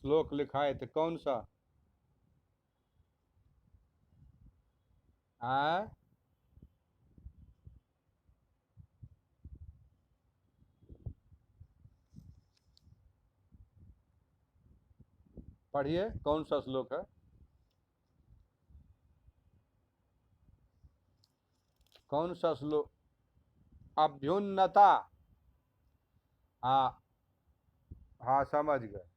श्लोक लिखा है तो कौन सा? आ पढ़िए, कौन सा श्लोक है? कौन सा श्लोक? अभ्युन्नता। हाँ, हाँ समझ गए।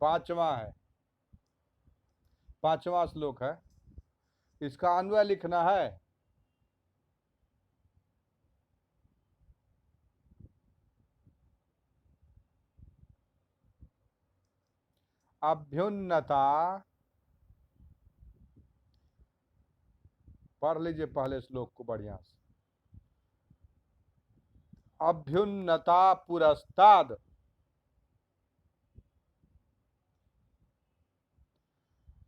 पांचवा है, पांचवा श्लोक है। इसका अन्वय लिखना है। अभ्युन्नता, पढ़ लीजिए पहले श्लोक को बढ़िया से। अभ्युन्नता पुरस्ताद।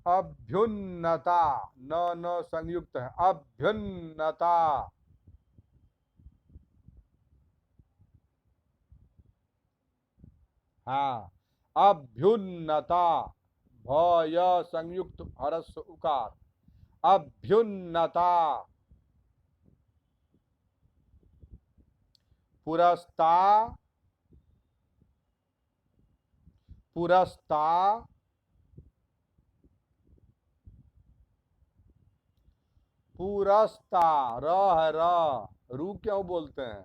अभ्युन्नता, न न संयुक्त है, अभ्युन्नता। हाँ, अभ्युन्नता, भय संयुक्त हरस्व उकार, अभ्युन्नता पुरस्ता, पुरस्ता, पुरस्ता, र है र, रू क्यों बोलते हैं?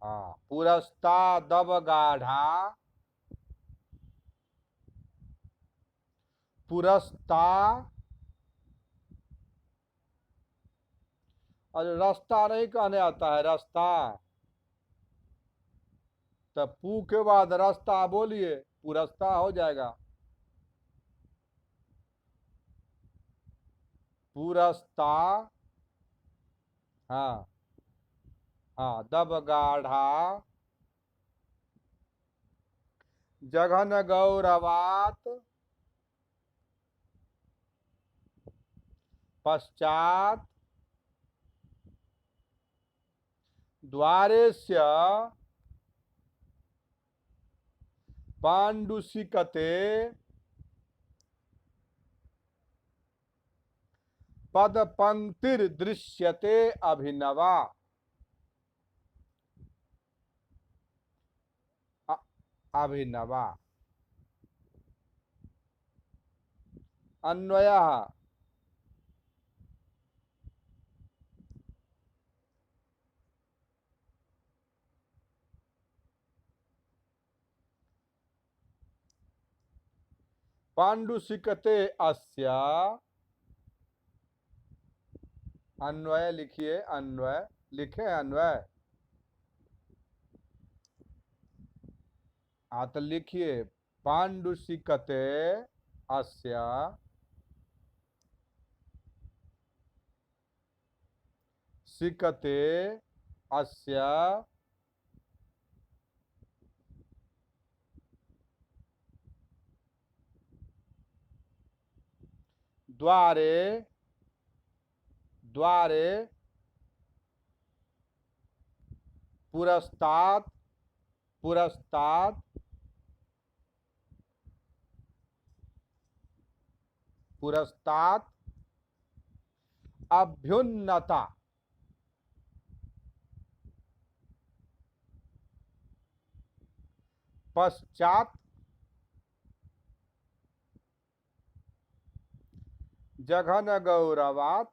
हाँ, पुरस्ता दब गाढ़ा, पुरस्ता। अरे रास्ता नहीं कहने आता है, रास्ता। तब पू के बाद रास्ता बोलिए, पुरस्ता हो जाएगा। पुरस्ता। हाँ, हाँ दब गाढ़ा, जघन गौरवात, पश्चात द्वारेस्य पांडुसिकते पद पंक्तिर दृश्यते अभिनवा। अभिनवा। अन्वयः। पांडुसिकते अस्य, अन्वय लिखिए, अन्वय लिखे, अन्वय। हाँ तो लिखिए, पांडुसिकते अस्य सिकते अस्य द्वारे, द्वारे पुरस्तात्, पुरस्तात् पुरस्तात् अभ्युन्नता, पश्चात जघन गौरवात,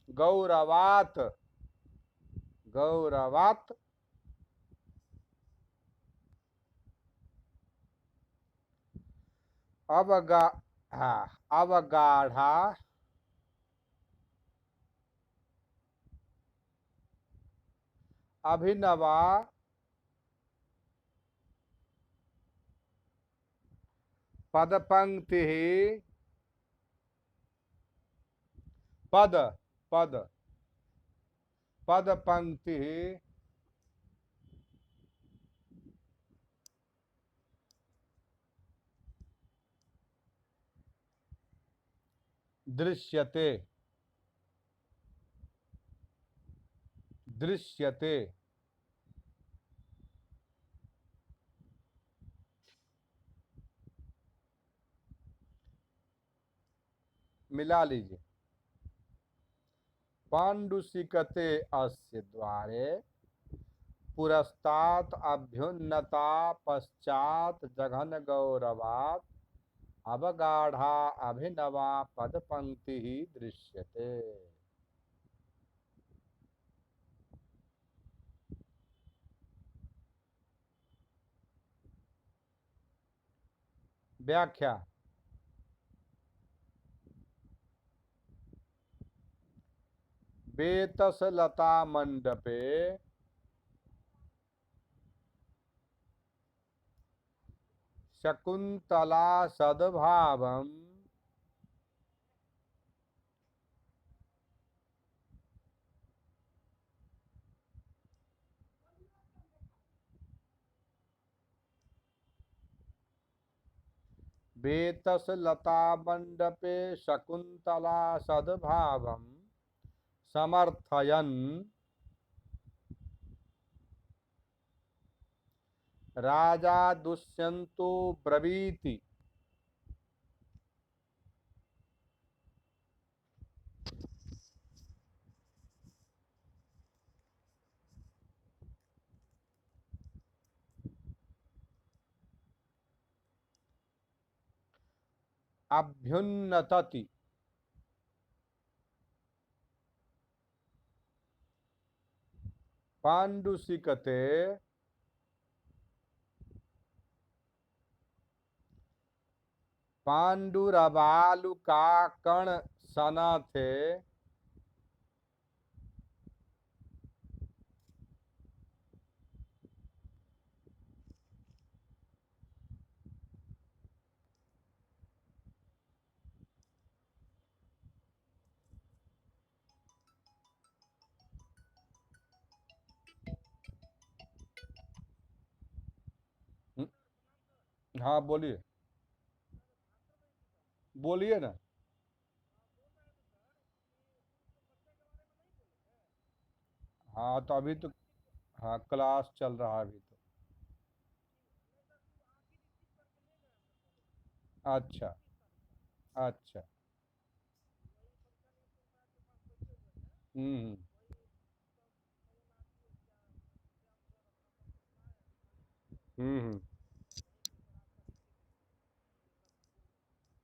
गौरवात, गौरवात अवगा, हाँ अवगाढ़ा, अभिनवा पद पंक्ति, पद, पद, पद पंक्ति दृश्यते, दृश्यते मिला लीजिए। पांडुसिकते अस्य द्वारे पुरस्तात् अभ्युन्नता पश्चात जघन गौरवात् अवगाढ़ा अभिनवा पद पंक्ति ही दृश्यते। व्याख्या। वेतसलता मंडपे शकुंतला सद्भावम् वेतसलता मंडपे शकुंतला सद्भावम् समर्थयन् राजा दुष्यंतो ब्रवीति अभ्युन्नतति पांडुसिकते पांडुरबालुका कण सना थे हाँ बोलिए, बोलिए ना। हाँ तो अभी तो, हाँ क्लास चल रहा है अभी तो। अच्छा अच्छा। हम्म। हम्म।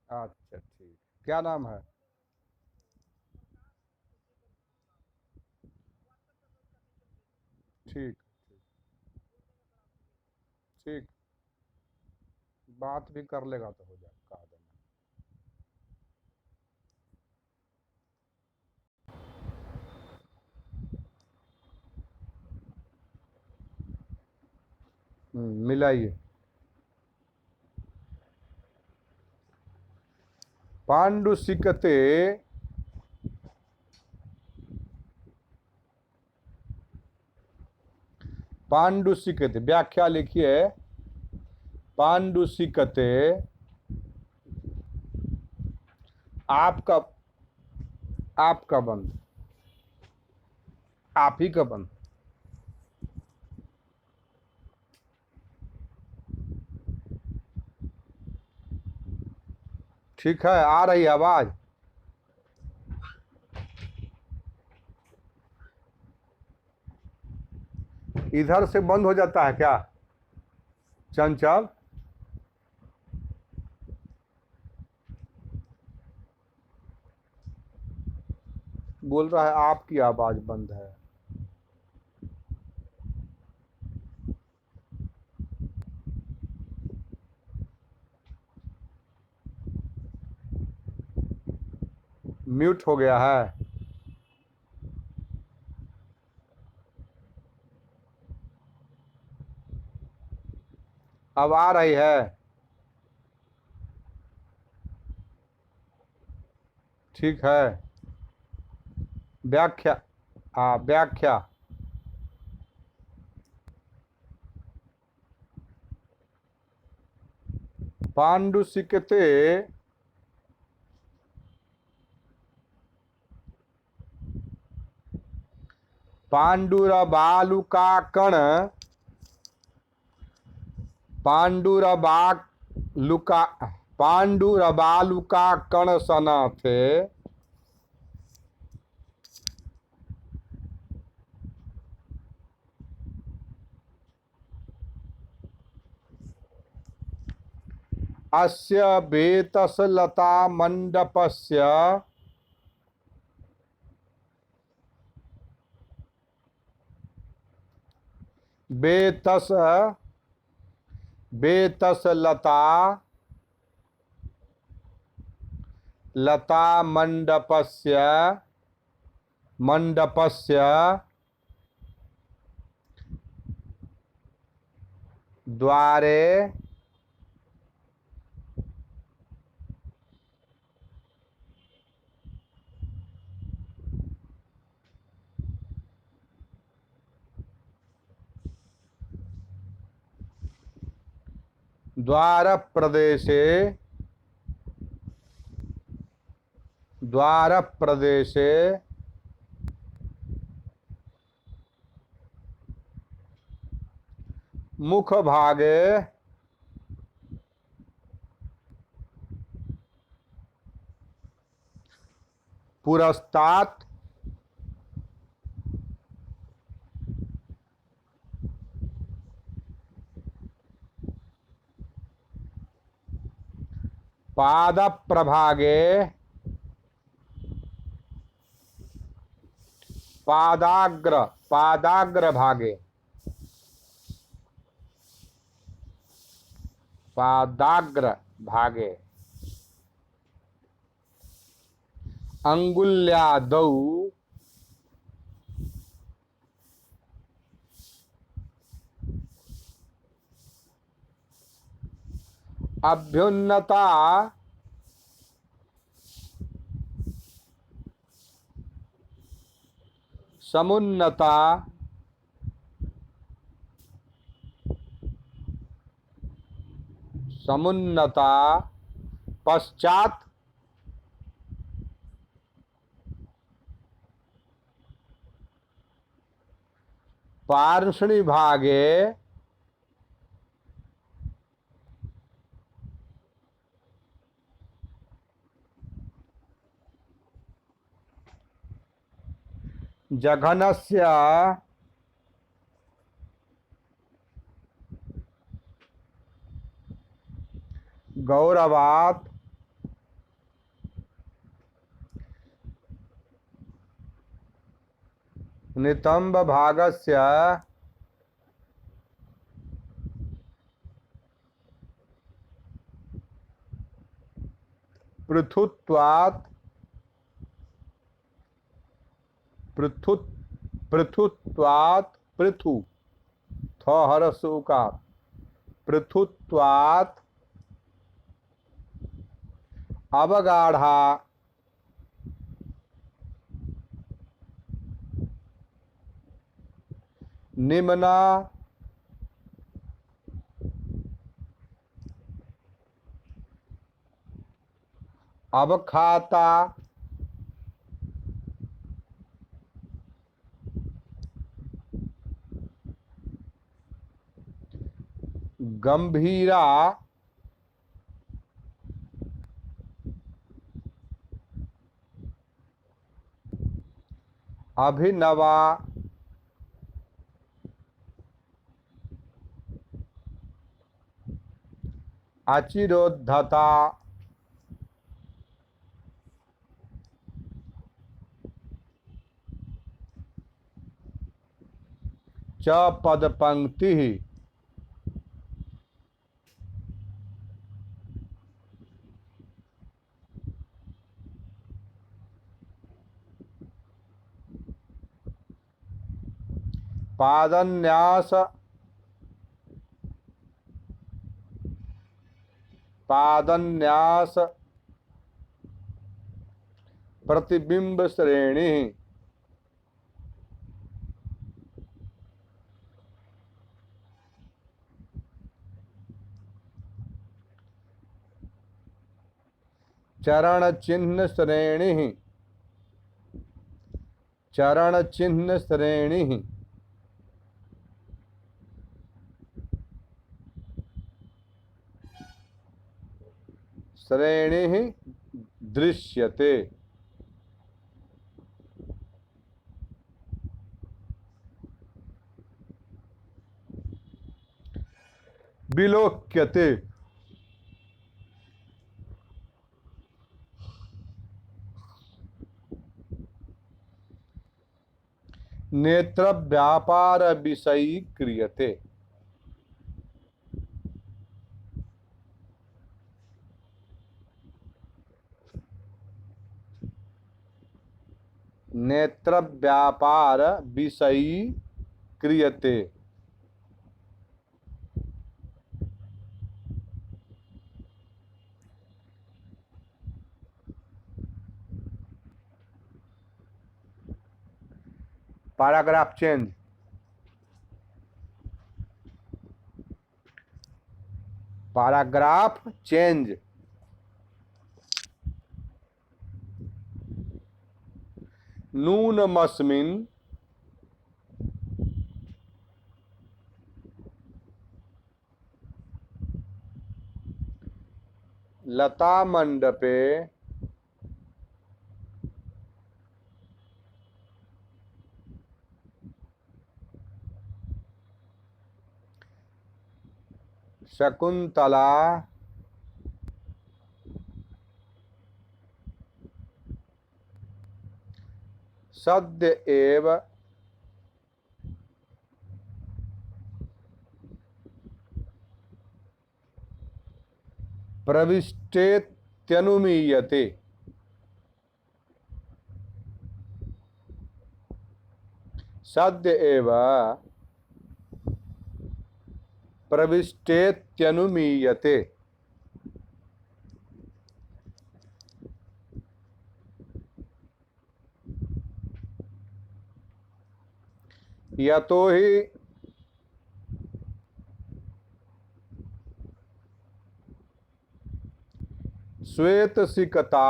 अच्छा ठीक, क्या नाम है? ठीक ठीक, बात भी कर लेगा तो हो जाए, कहा देना। मिलाइए। पांडुसिकते पांडुसिकते, व्याख्या लिखिए। पांडुसिकते आपका, आपका बंद, आप ही का बंद। ठीक है, आ रही आवाज? इधर से बंद हो जाता है क्या चंचल? बोल रहा है आपकी आवाज बंद है। म्यूट हो गया है। अब आ रही है? ठीक है। व्याख्या, हाँ व्याख्या। पांडुसिकते पांडुरबालुका कण पांडुरबालुका पांडुर बालुका कण सन थे। अस्य वेतसलता मंडपस्य वेतसलता मंडपस्य द्वारे द्वार प्रदेशे मुख भागे पुरस्तात् पादप्रभागे पादाग्र भागे अंगुल्यादौ अभ्युन्नता समुन्नता पश्चात पार्ष्णि भागे जघनस्य गौरवात् नितंब भागस्य पृथुत्वात् पृथु थहरसुका पृथुत्वात् अवगाढ़ा निम्ना अवखाता गंभीरा अभिनवा अचिरोद्धता च पदपंक्ति पादन्यास प्रतिबिंब श्रेणी चरण चिन्ह श्रेणी श्रेणी दृश्यते। विलोक्यते। नेत्र व्यापार विषयी क्रियते। नेत्र व्यापार विषयी क्रियते। Paragraph change. Paragraph change. नूनमस्मिन् लतामण्डपे शकुन्तला सद्य एव प्रविष्टेत्यनुमीयते। सद्य एव प्रविष्टेत्यनुमीयते। यतो हि श्वेतसिकता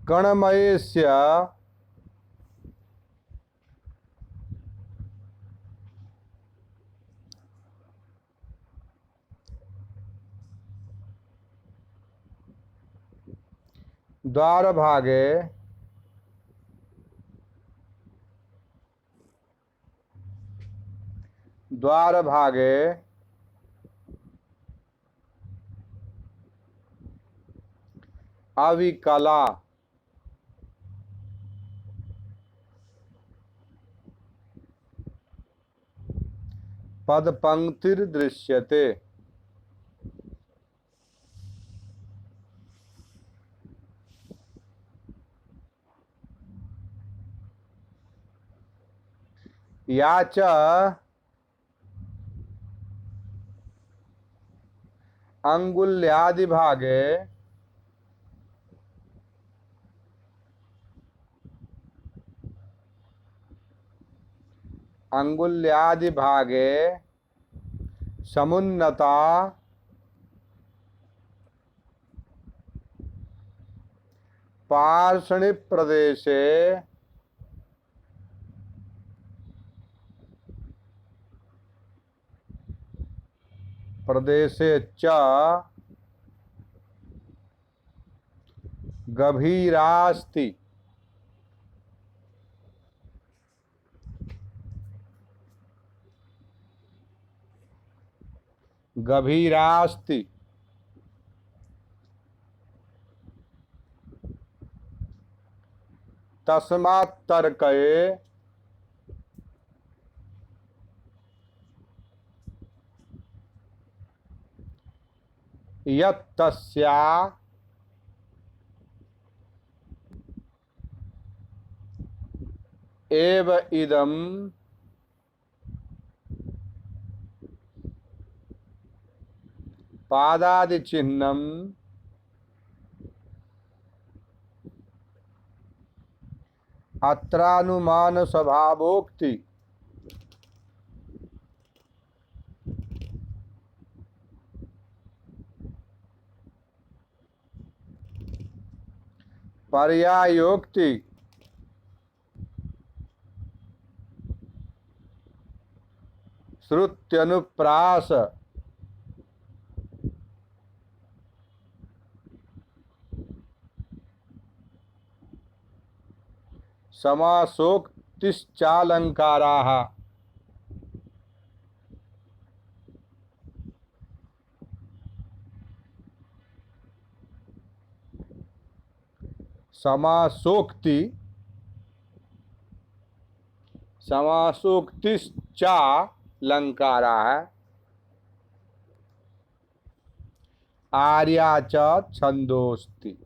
कणमयस्य द्वारभागे अविकला पदपंक्तिर्दृश्यते। या च अंगुल्यादिभागे समुन्नता पार्षणि प्रदेशे च गभीरास्ति। तस्मात् तर्कये यत्तस्या एव इदं पादादिचिह्नम् अत्रानुमान स्वभावोक्ति पर्यायोक्ति श्रुत्यनुप्रास समासोक्तिश्चालंकाराः समासोक्ति समासोक्तिश्चालंकाराः आर्या च छंदोस्ति।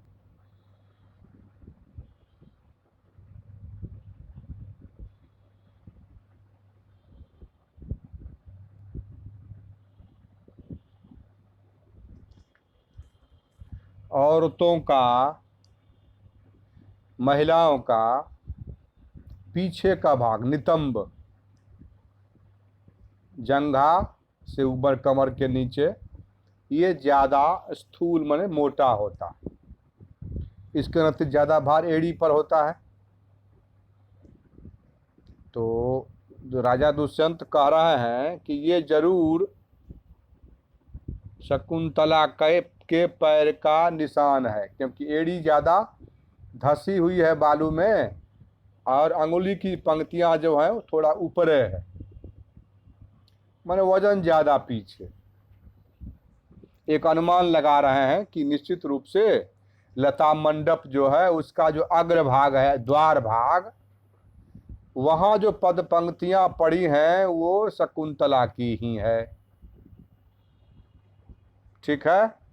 औरतों का, महिलाओं का पीछे का भाग नितंब, जंघा से ऊपर कमर के नीचे, ये ज्यादा स्थूल माने मोटा होता है। इसके नतीजे ज्यादा भार एड़ी पर होता है। तो जो राजा दुष्यंत कह रहे हैं कि ये जरूर शकुंतला के पैर का निशान है, क्योंकि एड़ी ज्यादा धसी हुई है बालू में और अंगुली की पंक्तियां जो है थोड़ा ऊपरे है, माने वजन ज्यादा पीछे। एक अनुमान लगा रहे हैं कि निश्चित रूप से लता मंडप जो है उसका जो अग्रभाग है, द्वार भाग, वहां जो पद पंक्तियां पड़ी हैं वो शकुंतला की ही है। ठीक है।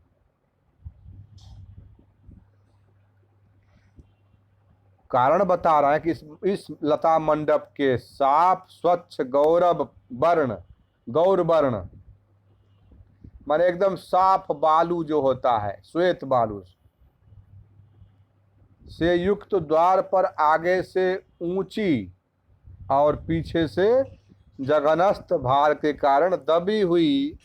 कारण बता रहा है कि इस लता मंडप के साफ स्वच्छ गौर वर्ण माने एकदम साफ बालू जो होता है, श्वेत बालू से युक्त द्वार पर आगे से ऊंची और पीछे से जघनस्थ भार के कारण दबी हुई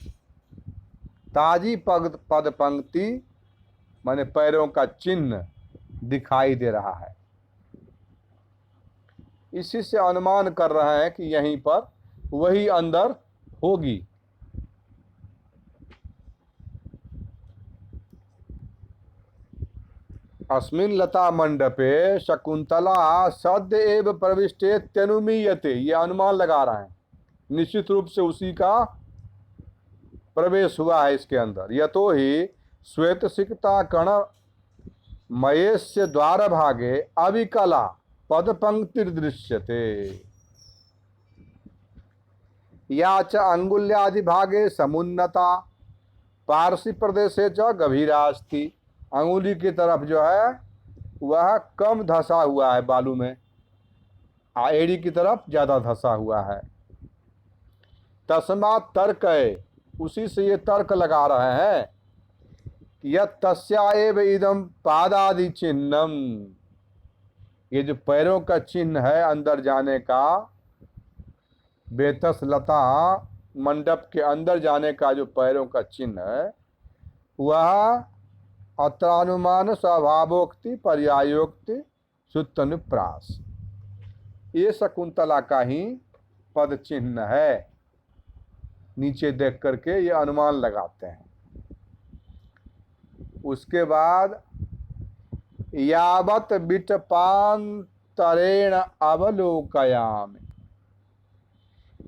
ताजी पद पंक्ति माने पैरों का चिन्ह दिखाई दे रहा है। इसी से अनुमान कर रहे हैं कि यहीं पर वही अंदर होगी। अस्मिन् लता मंडपे शकुंतला सद्य एव प्रविष्टेत्यनुमीयते, ये अनुमान लगा रहे हैं, निश्चित रूप से उसी का प्रवेश हुआ है इसके अंदर। यतो ही श्वेत सिक्ता कण मयेस्य द्वार भागे अविकला पद पंक्तिर्दृश्यते या च अंगुल्यादि भागे समुन्नता पार्श्व प्रदेशे च गभीरास्ति। अंगुली की तरफ जो है वह कम धसा हुआ है बालू में, एड़ी की तरफ ज्यादा धसा हुआ है। तस्मात् तर्क है, उसी से ये तर्क लगा रहे हैं कि यत् तस्या एव इदम पादादि चिन्हम, ये जो पैरों का चिन्ह है अंदर जाने का, बेतस लता मंडप के अंदर जाने का जो पैरों का चिन्ह है, वह अत्रानुमान स्वभावोक्ति पर्यायोक्ति सुत्तनुप्रास, ये शकुंतला का ही पद चिन्ह है। नीचे देख करके ये अनुमान लगाते हैं। उसके बाद यावत बिटपांतरेण अवलोकयामि,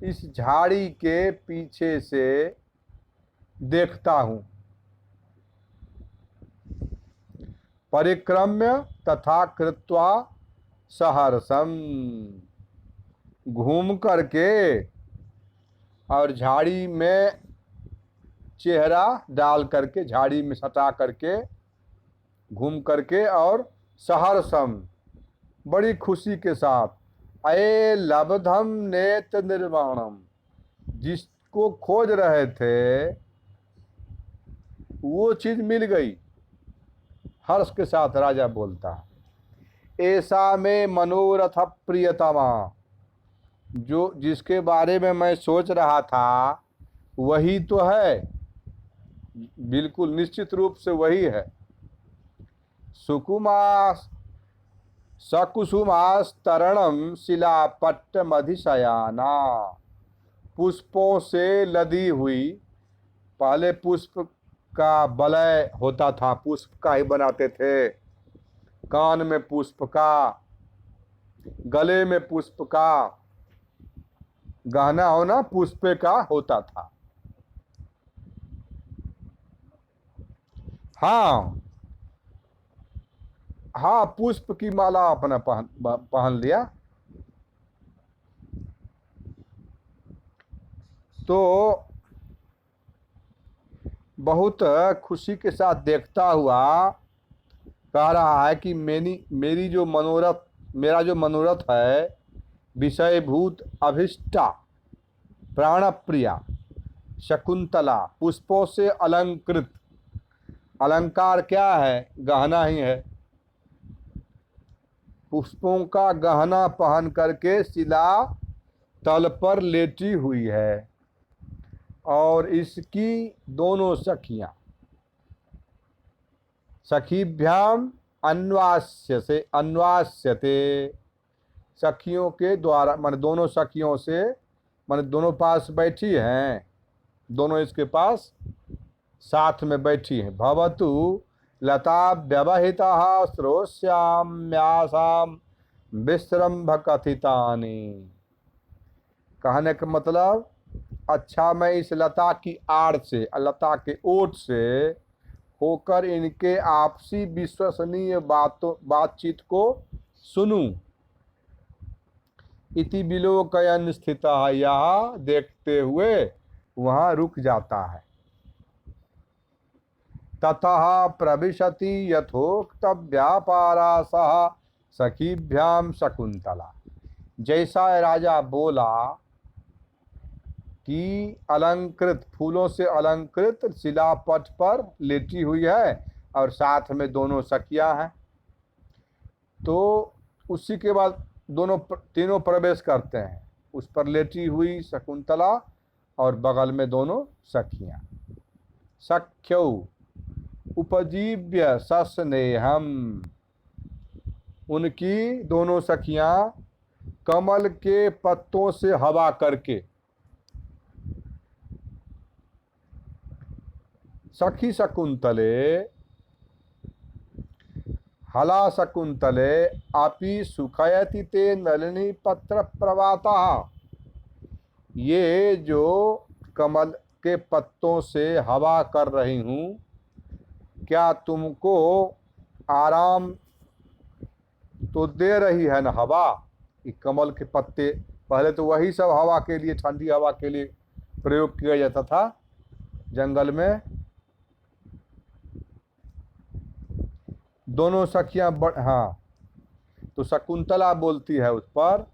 इस झाड़ी के पीछे से देखता हूं, परिक्रम्य तथा कृत्वा सहर्षम, घूम करके और झाड़ी में चेहरा डाल करके, झाड़ी में सटा करके, घूम करके और सहर्षम बड़ी खुशी के साथ, अये लब्धम नेत्र निर्वाणम, जिसको खोज रहे थे वो चीज मिल गई, हर्ष के साथ राजा बोलता है। ऐसा में मनोरथ प्रियतमा, जो जिसके बारे में मैं सोच रहा था वही तो है, बिल्कुल निश्चित रूप से वही है। सुकुमास सकुसुमास्तरणम शिलापट्टमधिशयाना, पुष्पों से लदी हुई, पहले पुष्प का वलय होता था, पुष्प का ही बनाते थे, कान में पुष्प का, गले में पुष्प का, गहना होना पुष्प का होता था। हाँ हाँ, पुष्प की माला अपना पहन लिया। तो बहुत खुशी के साथ देखता हुआ कह रहा है कि मेरी जो मनोरथ, मेरा जो मनोरथ है, विषयभूत अभिष्टा प्राणप्रिया शकुंतला, पुष्पों से अलंकृत, अलंकार क्या है? गहना ही है। पुष्पों का गहना पहन करके शिला तल पर लेटी हुई है, और इसकी दोनों सखियां, सखीभ्याम अन्वास्य से, अन्वास्यते, सखियों के द्वारा, मान दोनों सखियों से, मान दोनों पास बैठी हैं, दोनों इसके पास साथ में बैठी हैं। भवतु लता व्यवहिता श्रोष्याम्यासाम विश्रम्भ कथितानि। कहने का मतलब, अच्छा मैं इस लता की आड़ से, लता के ओट से होकर इनके आपसी विश्वसनीय बातचीत को सुनूं। इति विलोकयन स्थिता, यह देखते हुए वहां रुक जाता है। ततः प्रविशति यथोक्त व्यापारा सह सखीभ्याम शकुंतला। जैसा राजा बोला कि अलंकृत, फूलों से अलंकृत शिलापट पर लेटी हुई है और साथ में दोनों सखियां हैं, तो उसी के बाद तीनों प्रवेश करते हैं। उस पर लेटी हुई शकुंतला और बगल में दोनों सखियां। सख्यौ उपजीव्य सस्नेहम, उनकी दोनों सखियां कमल के पत्तों से हवा करके, सखी शकुंतले हला शकुंतले अपि सुखयति ते नलिनी पत्र प्रवाता। ये जो कमल के पत्तों से हवा कर रही हूँ, क्या तुमको आराम तो दे रही है ना हवा? ये कमल के पत्ते, पहले तो वही सब हवा के लिए, ठंडी हवा के लिए प्रयोग किया जाता था जंगल में। दोनों सखियां हाँ, तो शकुंतला बोलती है उस पर,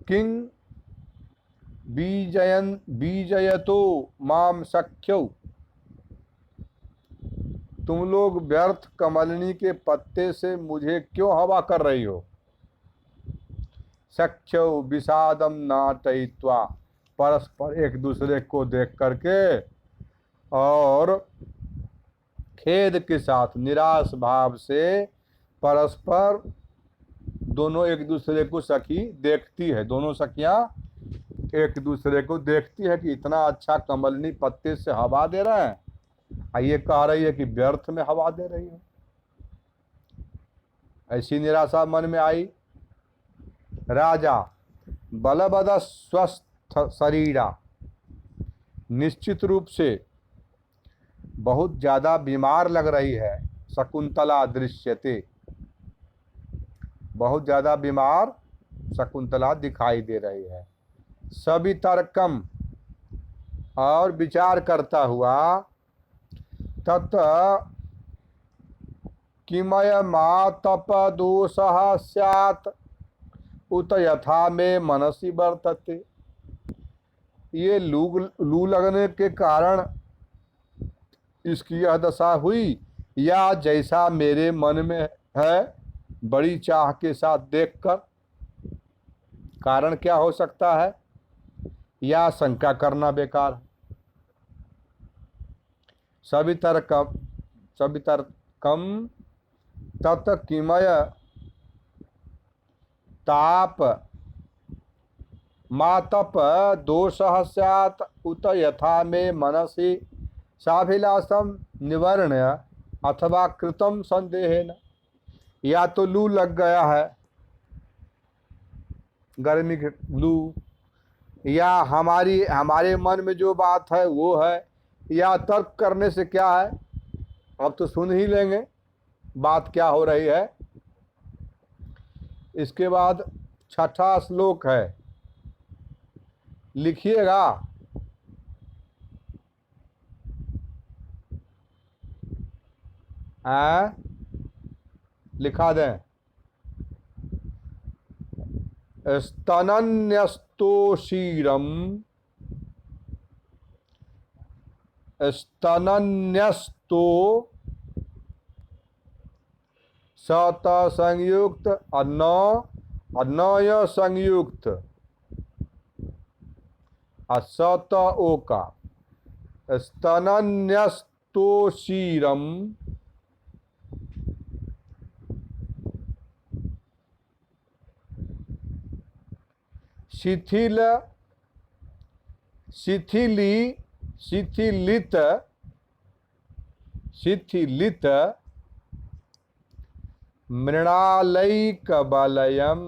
किंग बीजयतो माम सख्यौ, तुम लोग व्यर्थ कमलनी के पत्ते से मुझे क्यों हवा कर रही हो? सख्यौ विषादम नाटयित्वा, परस्पर एक दूसरे को देख करके और खेद के साथ, निराश भाव से परस्पर दोनों एक दूसरे को सखी देखती है, दोनों सखियां एक दूसरे को देखती है कि इतना अच्छा कमलनी पत्ते से हवा दे रहे हैं, ये कह रही है कि व्यर्थ में हवा दे रही है। ऐसी निराशा मन में आई। राजा बलबद स्वस्थ शरीरा, निश्चित रूप से बहुत ज्यादा बीमार लग रही है शकुंतला दृश्यते, बहुत ज्यादा बीमार शकुंतला दिखाई दे रही है। सवितर्कम, और विचार करता हुआ, तत् किमय मातप दोषः स्यात् उत यथा में मनसि वर्तते। ये लू लगने के कारण इसकी यह दशा हुई, या जैसा मेरे मन में है बड़ी चाह के साथ देखकर? कारण क्या हो सकता है, या शंका करना बेकार है। सवितर्कम तत् किमय ताप मातप दोषः स्यात् उत यथा मे मनसि साभिलाषम निवर्ण्य अथवा कृतम संदेहेन। या तो लू लग गया है, गर्मी की लू, या हमारे मन में जो बात है वो है, या तर्क करने से क्या है, अब तो सुन ही लेंगे बात क्या हो रही है। इसके बाद छठा श्लोक है, लिखिएगा। लिखा दें। स्तनन्यस्तोषीरम स्तनन्यस्तो सत संयुक्त अन्नय संयुक्त असत ओका स्तनन्यस्तोषीरम शिथिल शिथिलित मृणालैक बलयम।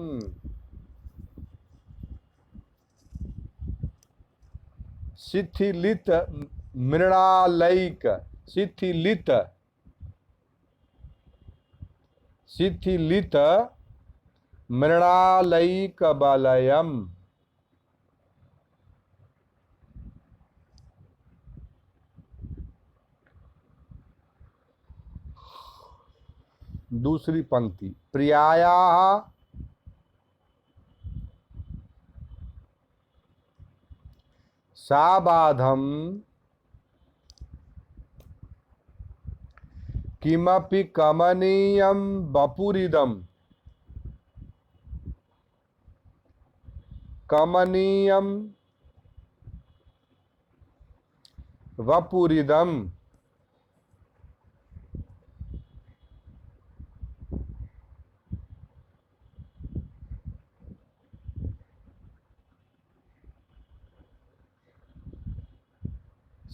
शिथिलित मृणालैक, शिथिलित मृणालैक बलयम। दूसरी पंक्ति, प्रियायाः साबाधम किमपि कमनीयं वपुरिदम, कमनीयं वपुरिदम।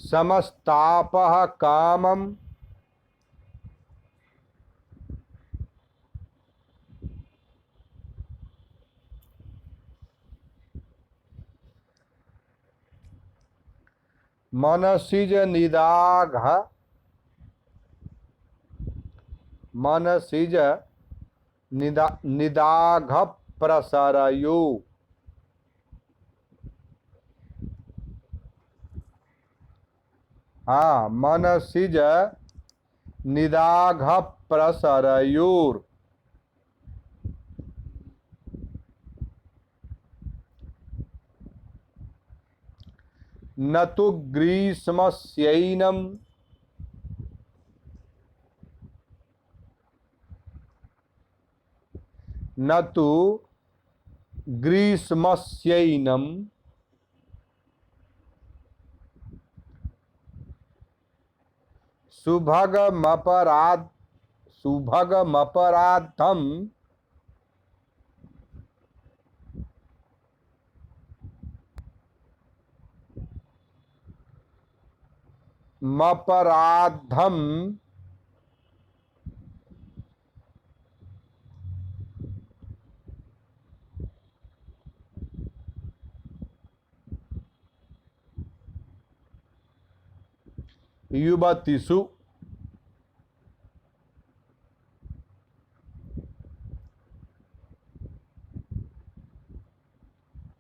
समस्तापः कामम मनसिज निदाघ प्रसरयो। हाँ, मनसिज निदाघ प्रसरयोर। न तो ग्रीष्मस्यैनम न तो ग्रीष्मस्यैनम सुभगमपराधम मपराधम युवतिषु।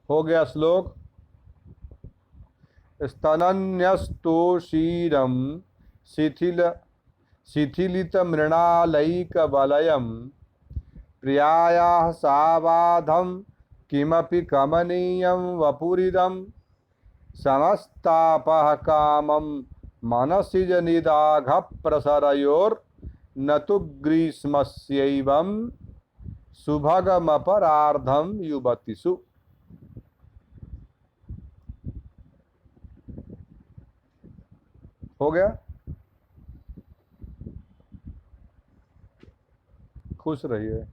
हो गया श्लोक। स्तनन्यस्तोषीरम शिथिलित मृणालैक बलयम प्रियायाः साबाधम किमपि कमनीयं वपुरिदम समस्तापः कामम मनसिज निदाघ प्रसरयोर न तो ग्रीष्मस्यैवं सुभगमपरार्धम युवतिषु। हो गया। खुश रहिए।